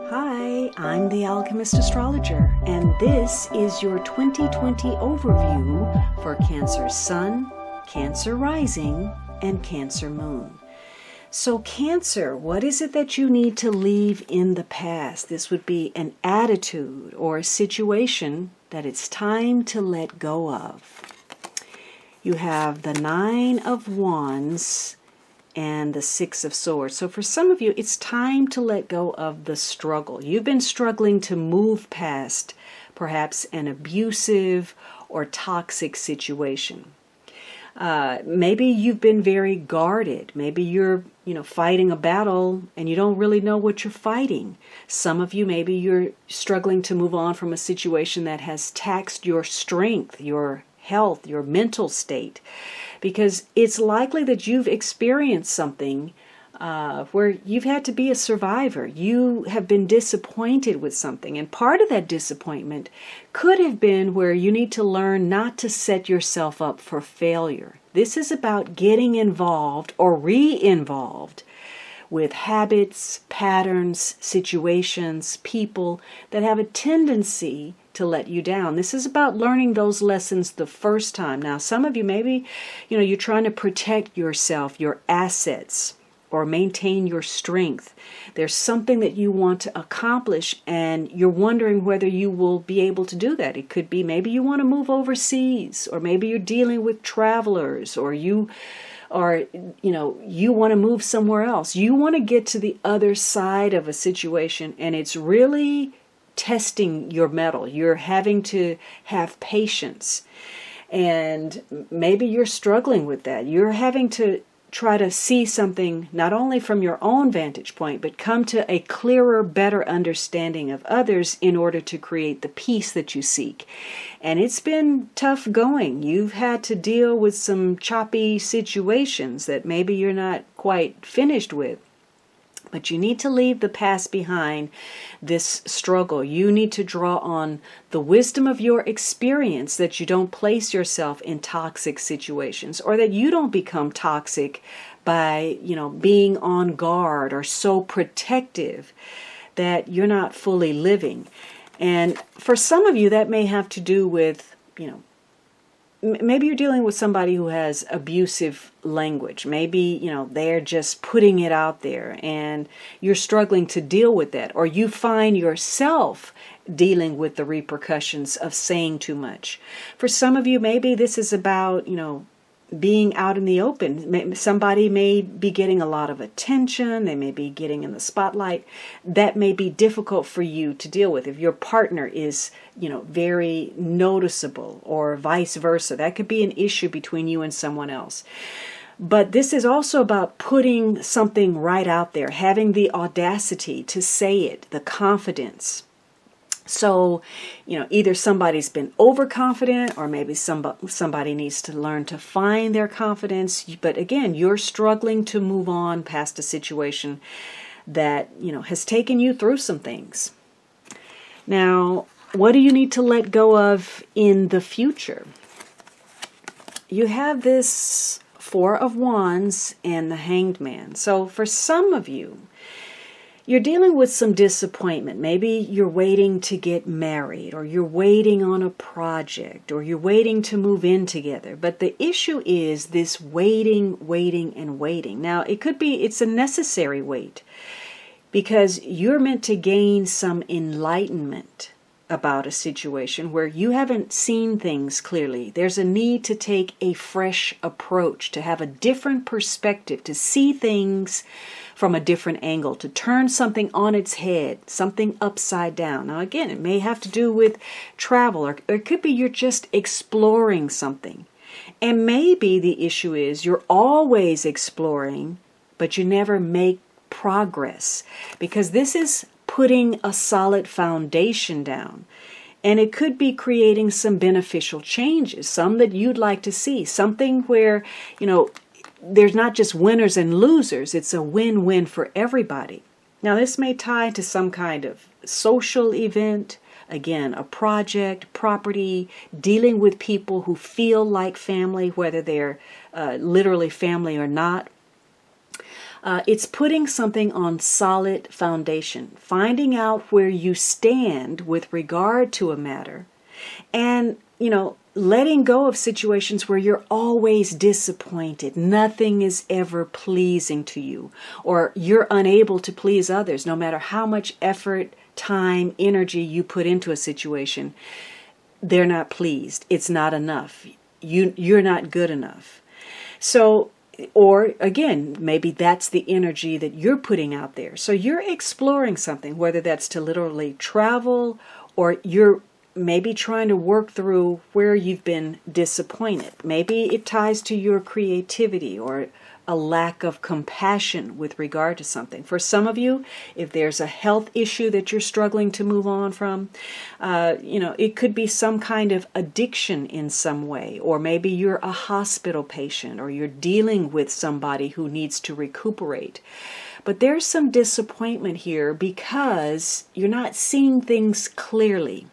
Hi, I'm the Alchemist Astrologer, and this is your 2020 overview for Cancer Sun, Cancer Rising, and Cancer Moon. So Cancer, what is it that you need to leave in the past? This would be an attitude or a situation that it's time to let go of. You have the Nine of Wands and the Six of Swords. So for some of you, it's time to let go of the struggle. You've been struggling to move past perhaps an abusive or toxic situation. Maybe you've been very guarded. Maybe you're, fighting a battle and you don't really know what you're fighting. Some of you, maybe you're struggling to move on from a situation that has taxed your strength, your health, your mental state, because it's likely that you've experienced something where you've had to be a survivor. You have been disappointed with something, and part of that disappointment could have been where you need to learn not to set yourself up for failure. This is about getting involved or re-involved with habits, patterns, situations, people that have a tendency to let you down. This is about learning those lessons the first time. Now, some of you, maybe, you're trying to protect yourself, your assets, or maintain your strength. There's something that you want to accomplish, and you're wondering whether you will be able to do that. It could be maybe you want to move overseas, or maybe you're dealing with travelers, or you want to move somewhere else. You want to get to the other side of a situation, and it's really testing your mettle. You're having to have patience, and maybe you're struggling with that. You're having to try to see something not only from your own vantage point, but come to a clearer, better understanding of others in order to create the peace that you seek. And it's been tough going. You've had to deal with some choppy situations that maybe you're not quite finished with. But you need to leave the past behind, this struggle. You need to draw on the wisdom of your experience, that you don't place yourself in toxic situations, or that you don't become toxic by, being on guard or so protective that you're not fully living. And for some of you, that may have to do with, maybe you're dealing with somebody who has abusive language. Maybe, they're just putting it out there and you're struggling to deal with that. Or you find yourself dealing with the repercussions of saying too much. For some of you, maybe this is about, being out in the open. Somebody may be getting a lot of attention. They may be getting in the spotlight. That may be difficult for you to deal with. If your partner is, very noticeable, or vice versa, that could be an issue between you and someone else. But this is also about putting something right out there, having the audacity to say it, the confidence. So, either somebody's been overconfident, or maybe somebody needs to learn to find their confidence. But again, you're struggling to move on past a situation that, has taken you through some things. Now, what do you need to let go of in the future? You have this Four of Wands and the Hanged Man. So for some of you, you're dealing with some disappointment. Maybe you're waiting to get married, or you're waiting on a project, or you're waiting to move in together. But the issue is this waiting, and waiting. Now, it's a necessary wait, because you're meant to gain some enlightenment about a situation where you haven't seen things clearly. There's a need to take a fresh approach, to have a different perspective, to see things from a different angle, to turn something on its head, something upside down. Now again, it may have to do with travel, or it could be you're just exploring something. And maybe the issue is you're always exploring, but you never make progress, because this is putting a solid foundation down. And it could be creating some beneficial changes, some that you'd like to see, something where, there's not just winners and losers, it's a win-win for everybody. Now, this may tie to some kind of social event, again, a project, property, dealing with people who feel like family, whether they're literally family or not. It's putting something on solid foundation, finding out where you stand with regard to a matter, and, letting go of situations where you're always disappointed. Nothing is ever pleasing to you, or you're unable to please others, no matter how much effort, time, energy you put into a situation. They're not pleased. It's not enough. You're not good enough. So, or again, maybe that's the energy that you're putting out there. So you're exploring something, whether that's to literally travel, or you're maybe trying to work through where you've been disappointed. Maybe it ties to your creativity or a lack of compassion with regard to something. For some of you, if there's a health issue that you're struggling to move on from, it could be some kind of addiction in some way, or maybe you're a hospital patient, or you're dealing with somebody who needs to recuperate. But there's some disappointment here because you're not seeing things clearly.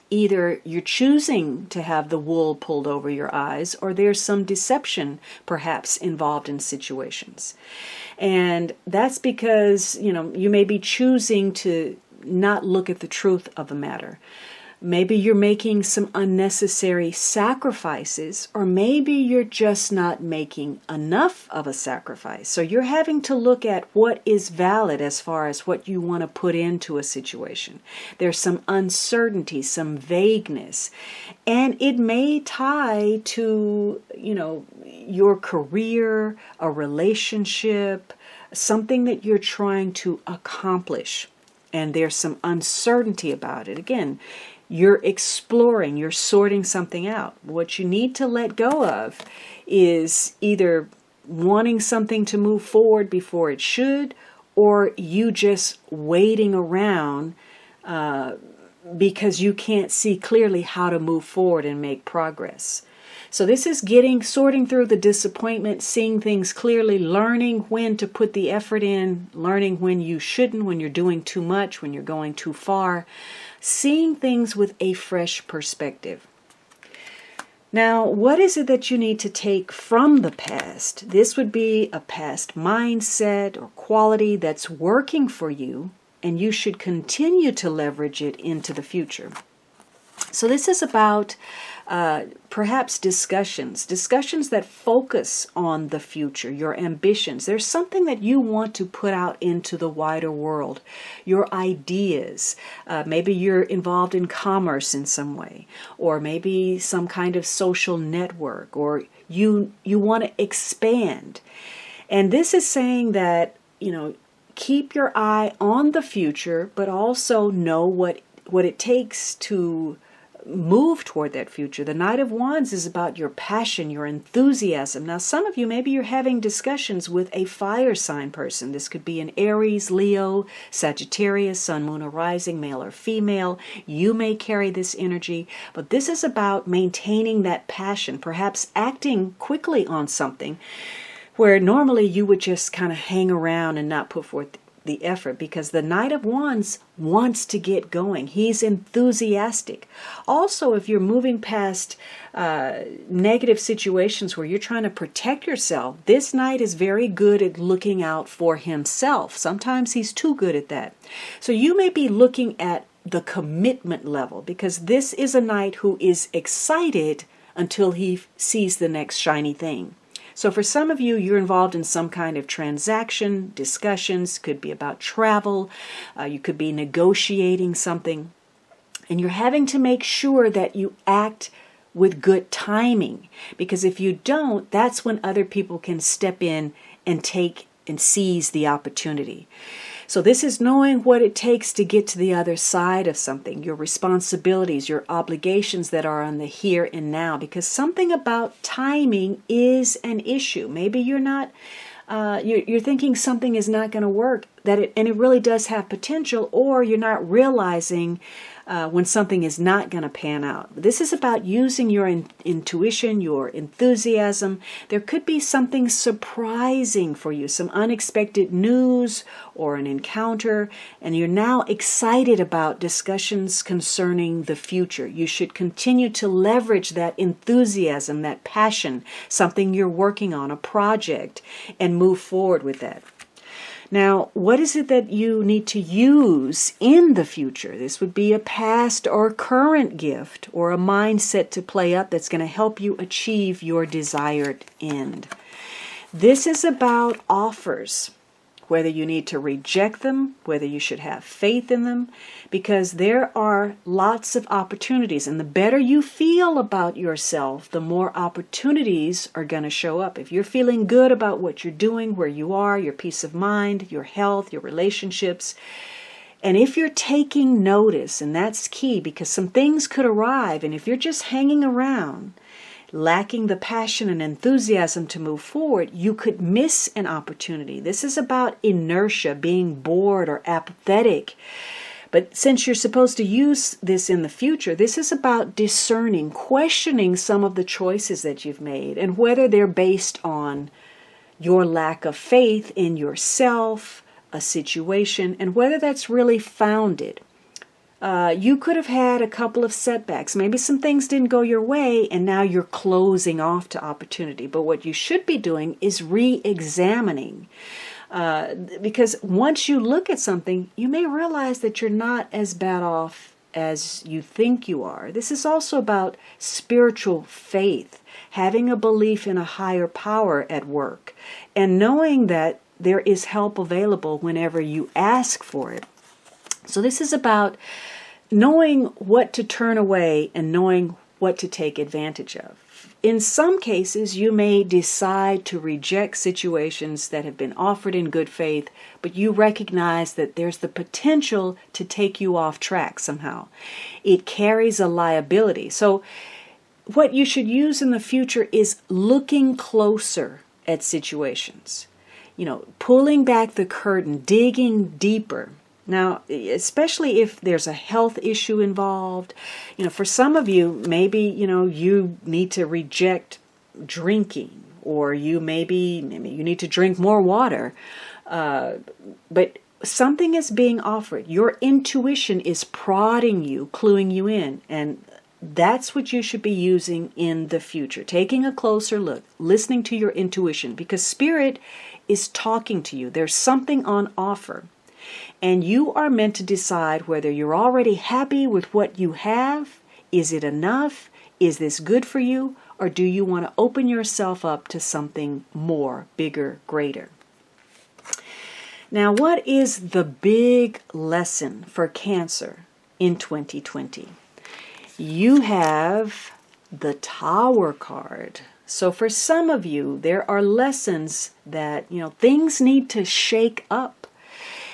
Either you're choosing to have the wool pulled over your eyes, or there's some deception perhaps involved in situations. And that's because, you may be choosing to not look at the truth of the matter. Maybe you're making some unnecessary sacrifices, or maybe you're just not making enough of a sacrifice. So you're having to look at what is valid as far as what you want to put into a situation. There's some uncertainty, some vagueness, and it may tie to, your career, a relationship, something that you're trying to accomplish, and there's some uncertainty about it. Again, you're exploring, you're sorting something out. What you need to let go of is either wanting something to move forward before it should, or you just waiting around because you can't see clearly how to move forward and make progress. So this is sorting through the disappointment, seeing things clearly, learning when to put the effort in, learning when you shouldn't, when you're doing too much, when you're going too far, seeing things with a fresh perspective. Now, what is it that you need to take from the past? This would be a past mindset or quality that's working for you, and you should continue to leverage it into the future. So this is about perhaps discussions that focus on the future, your ambitions. There's something that you want to put out into the wider world, your ideas. Maybe you're involved in commerce in some way, or maybe some kind of social network, or you want to expand. And this is saying that, keep your eye on the future, but also know what it takes to move toward that future. The Knight of Wands is about your passion, your enthusiasm. Now, some of you, maybe you're having discussions with a fire sign person. This could be an Aries, Leo, Sagittarius, Sun, Moon, or Rising, male or female. You may carry this energy, but this is about maintaining that passion, perhaps acting quickly on something where normally you would just kind of hang around and not put forth the effort, because the Knight of Wands wants to get going. He's enthusiastic. Also, if you're moving past negative situations where you're trying to protect yourself, this Knight is very good at looking out for himself. Sometimes he's too good at that. So you may be looking at the commitment level, because this is a Knight who is excited until he sees the next shiny thing. So for some of you, you're involved in some kind of transaction, discussions, could be about travel, you could be negotiating something, and you're having to make sure that you act with good timing, because if you don't, that's when other people can step in and take and seize the opportunity. So this is knowing what it takes to get to the other side of something, your responsibilities, your obligations that are on the here and now, because something about timing is an issue. Maybe you're not, you're thinking something is not going to work. and it really does have potential, or you're not realizing when something is not going to pan out. This is about using your intuition, your enthusiasm. There could be something surprising for you, some unexpected news or an encounter, and you're now excited about discussions concerning the future. You should continue to leverage that enthusiasm, that passion, something you're working on, a project, and move forward with that. Now, what is it that you need to use in the future? This would be a past or current gift or a mindset to play up that's going to help you achieve your desired end. This is about offers, whether you need to reject them, whether you should have faith in them, because there are lots of opportunities. And the better you feel about yourself, the more opportunities are going to show up. If you're feeling good about what you're doing, where you are, your peace of mind, your health, your relationships, and if you're taking notice, and that's key, because some things could arrive, and if you're just hanging around, lacking the passion and enthusiasm to move forward, you could miss an opportunity. This is about inertia, being bored or apathetic. But since you're supposed to use this in the future, this is about discerning, questioning some of the choices that you've made and whether they're based on your lack of faith in yourself, a situation, and whether that's really founded. You could have had a couple of setbacks. Maybe some things didn't go your way, and now you're closing off to opportunity. But what you should be doing is re-examining. Because once you look at something, you may realize that you're not as bad off as you think you are. This is also about spiritual faith, having a belief in a higher power at work, and knowing that there is help available whenever you ask for it. So this is about knowing what to turn away and knowing what to take advantage of. In some cases, you may decide to reject situations that have been offered in good faith, but you recognize that there's the potential to take you off track somehow. It carries a liability. So what you should use in the future is looking closer at situations. Pulling back the curtain, digging deeper. Now, especially if there's a health issue involved, for some of you, maybe, you need to reject drinking, or maybe you need to drink more water. But something is being offered. Your intuition is prodding you, cluing you in, and that's what you should be using in the future. Taking a closer look, listening to your intuition, because Spirit is talking to you. There's something on offer. And you are meant to decide whether you're already happy with what you have. Is it enough? Is this good for you? Or do you want to open yourself up to something more, bigger, greater? Now, what is the big lesson for Cancer in 2020? You have the Tower card. So for some of you, there are lessons that, things need to shake up.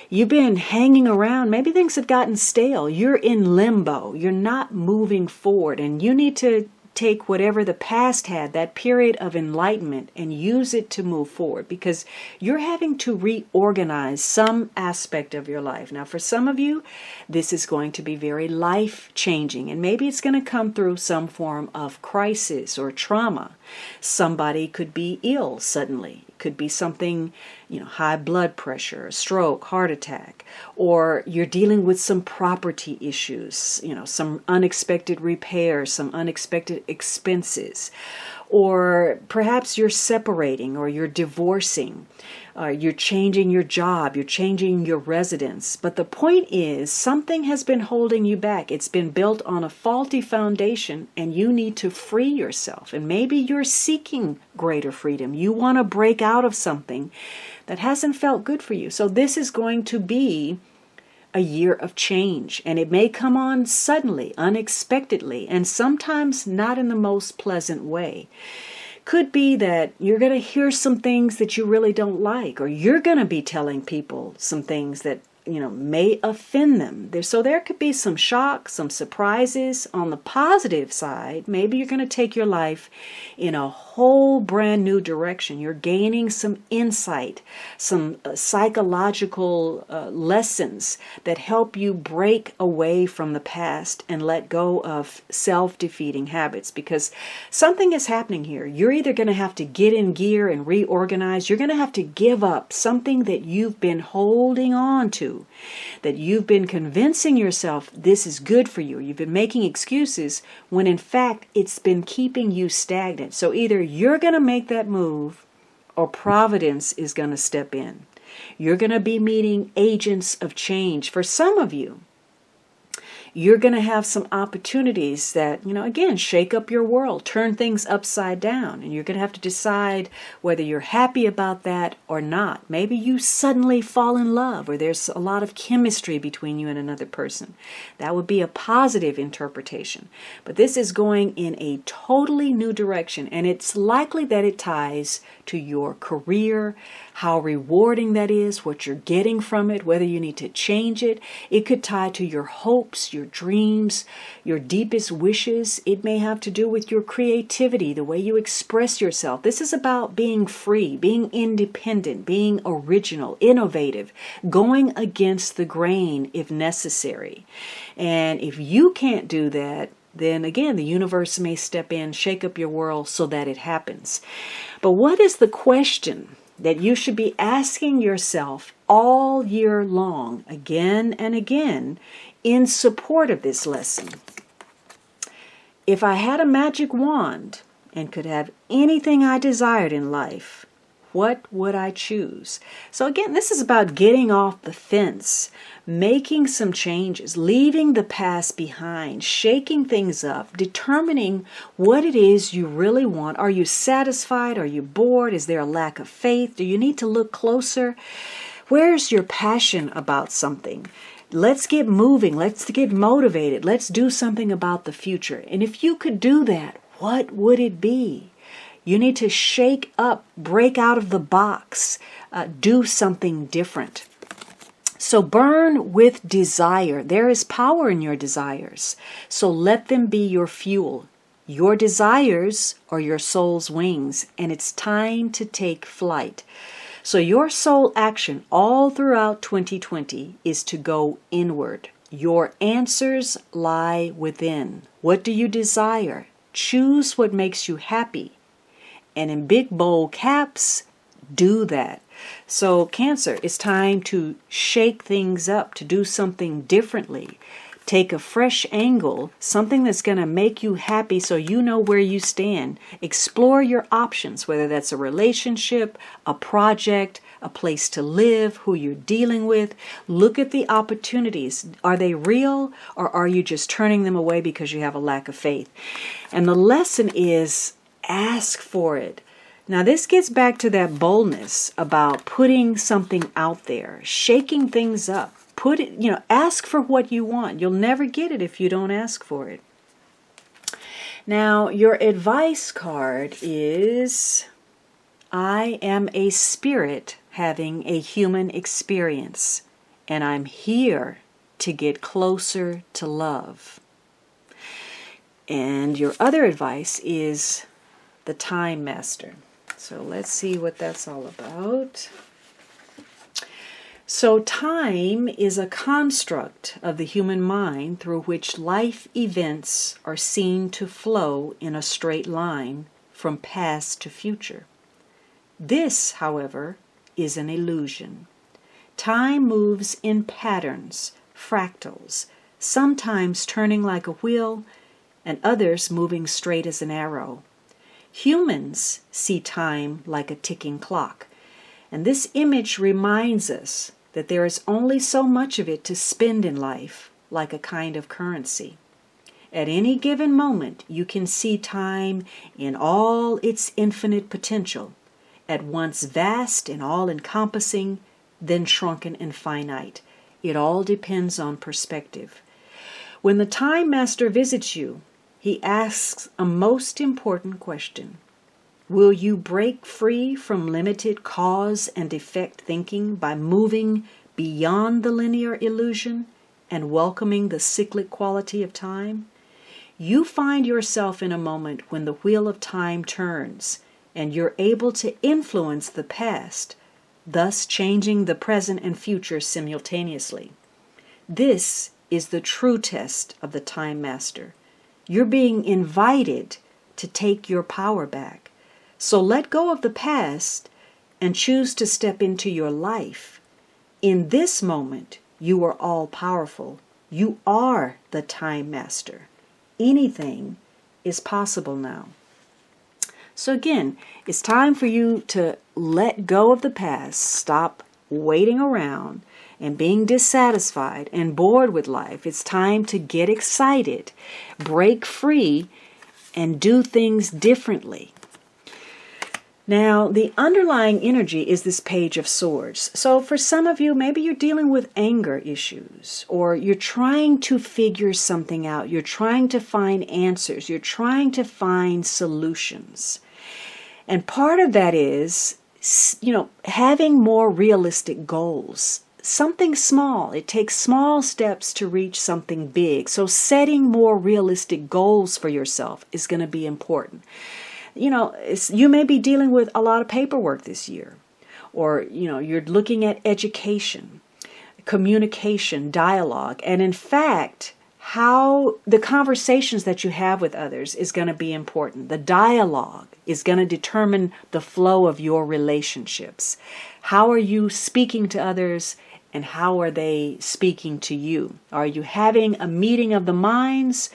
You've been hanging around. Maybe things have gotten stale. You're in limbo. You're not moving forward. And you need to take whatever the past had, that period of enlightenment, and use it to move forward, because you're having to reorganize some aspect of your life. Now, for some of you, this is going to be very life-changing, and maybe it's going to come through some form of crisis or trauma. Somebody could be ill suddenly. It could be something, high blood pressure, a stroke, heart attack, or you're dealing with some property issues, some unexpected repairs, some unexpected expenses, or perhaps you're separating or you're divorcing, you're changing your job, you're changing your residence. But the point is, something has been holding you back. It's been built on a faulty foundation, and you need to free yourself. And maybe you're seeking greater freedom. You want to break out of something that hasn't felt good for you. So this is going to be a year of change, and it may come on suddenly, unexpectedly, and sometimes not in the most pleasant way. Could be that you're going to hear some things that you really don't like, or you're going to be telling people some things that may offend them. So there could be some shock, some surprises. On the positive side, maybe you're going to take your life in a whole brand new direction. You're gaining some insight, some psychological lessons that help you break away from the past and let go of self-defeating habits, because something is happening here. You're either going to have to get in gear and reorganize. You're going to have to give up something that you've been holding on to, that you've been convincing yourself this is good for you. You've been making excuses when in fact it's been keeping you stagnant. So either you're going to make that move or Providence is going to step in. You're going to be meeting agents of change. For some of you, you're going to have some opportunities that, again, shake up your world, turn things upside down. And you're going to have to decide whether you're happy about that or not. Maybe you suddenly fall in love, or there's a lot of chemistry between you and another person. That would be a positive interpretation. But this is going in a totally new direction, and it's likely that it ties to your career, how rewarding that is, what you're getting from it, whether you need to change it. It could tie to your hopes, your dreams, your deepest wishes. It may have to do with your creativity, the way you express yourself. This is about being free, being independent, being original, innovative, going against the grain if necessary. And if you can't do that, then again, the universe may step in, shake up your world so that it happens. But what is the question that you should be asking yourself all year long, again and again, in support of this lesson? If I had a magic wand and could have anything I desired in life, what would I choose? So again, this is about getting off the fence, making some changes, leaving the past behind, shaking things up, determining what it is you really want. Are you satisfied? Are you bored? Is there a lack of faith? Do you need to look closer? Where's your passion about something? Let's get moving. Let's get motivated. Let's do something about the future. And if you could do that, what would it be? You need to shake up, break out of the box, do something different. So burn with desire. There is power in your desires. So let them be your fuel. Your desires are your soul's wings, and it's time to take flight. So your soul action all throughout 2020 is to go inward. Your answers lie within. What do you desire? Choose what makes you happy. And in big bold caps, do that. So Cancer, it's time to shake things up, to do something differently. Take a fresh angle, something that's going to make you happy so you know where you stand. Explore your options, whether that's a relationship, a project, a place to live, who you're dealing with. Look at the opportunities. Are they real, or are you just turning them away because you have a lack of faith? And the lesson is, ask for it. Now this gets back to that boldness about putting something out there, shaking things up. Put it, ask for what you want. You'll never get it if you don't ask for it. Now your advice card is, I am a spirit having a human experience, and I'm here to get closer to love. And your other advice is the Time Master. So let's see what that's all about. So time is a construct of the human mind through which life events are seen to flow in a straight line from past to future. This, however, is an illusion. Time moves in patterns, fractals, sometimes turning like a wheel and others moving straight as an arrow. Humans see time like a ticking clock, and this image reminds us that there is only so much of it to spend in life, like a kind of currency. At any given moment, you can see time in all its infinite potential, at once vast and all-encompassing, then shrunken and finite. It all depends on perspective. When the Time Master visits you, he asks a most important question. Will you break free from limited cause and effect thinking by moving beyond the linear illusion and welcoming the cyclic quality of time, you find yourself in a moment when the wheel of time turns and you're able to influence the past, thus changing the present and future simultaneously. This is the true test of the Time Master. You're being invited to take your power back. So let go of the past and choose to step into your life. In this moment, you are all powerful. You are the Time Master. Anything is possible now. So again, it's time for you to let go of the past, stop waiting around and being dissatisfied and bored with life. It's time to get excited, break free, and do things differently. Now, the underlying energy is this Page of Swords. So for some of you, maybe you're dealing with anger issues, or you're trying to figure something out. You're trying to find answers. You're trying to find solutions. And part of that is, having more realistic goals. Something small. It takes small steps to reach something big. So setting more realistic goals for yourself is going to be important. You may be dealing with a lot of paperwork this year, or, you're looking at education, communication, dialogue, and in fact, how the conversations that you have with others is going to be important. The dialogue is going to determine the flow of your relationships. How are you speaking to others, and how are they speaking to you? Are you having a meeting of the minds?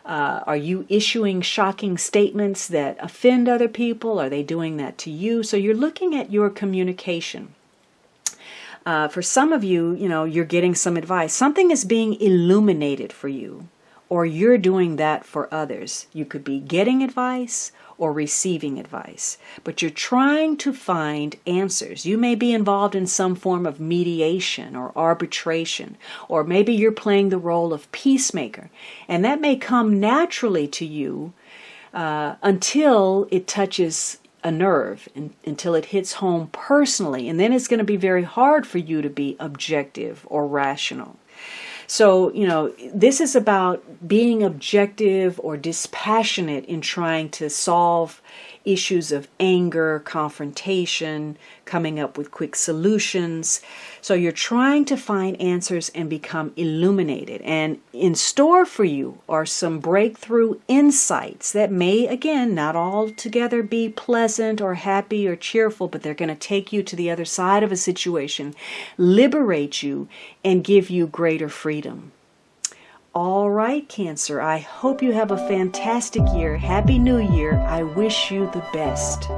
Are you issuing shocking statements that offend other people? Are they doing that to you? So you're looking at your communication. For some of you, you're getting some advice. Something is being illuminated for you, or you're doing that for others. You could be getting advice or receiving advice, but you're trying to find answers. You may be involved in some form of mediation or arbitration, or maybe you're playing the role of peacemaker, and that may come naturally to you until it touches a nerve, until it hits home personally, and then it's going to be very hard for you to be objective or rational. So, this is about being objective or dispassionate in trying to solve issues of anger, confrontation, coming up with quick solutions. So you're trying to find answers and become illuminated. And in store for you are some breakthrough insights that may, again, not altogether be pleasant or happy or cheerful, but they're going to take you to the other side of a situation, liberate you, and give you greater freedom. All right, Cancer, I hope you have a fantastic year. Happy New Year. I wish you the best.